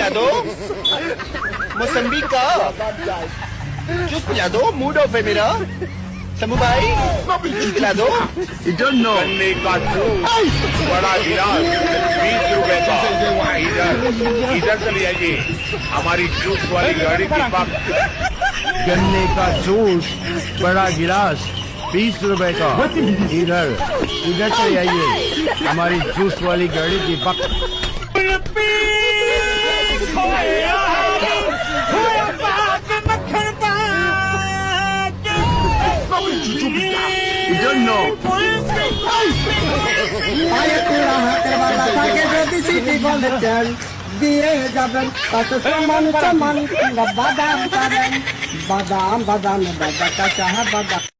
पिला दो, मौसम्बी का जूस पिला दो, मूड ऑफ है मेरा। शंभू भाई जूस पिला दो। गन्ने का जूस बड़ा गिलास 20 रुपए का। इधर चली आइए, हमारी जूस वाली गाड़ी की बात। गन्ने का जूस बड़ा गिलास 20 रुपए का। इधर चले आइए, हमारी जूस वाली गाड़ी की बात। দিয়ে যাবেন তাতে সমান সমান বাদাম পাবেন বাদাম বাদাম বাদাম কাঁচা বাদাম।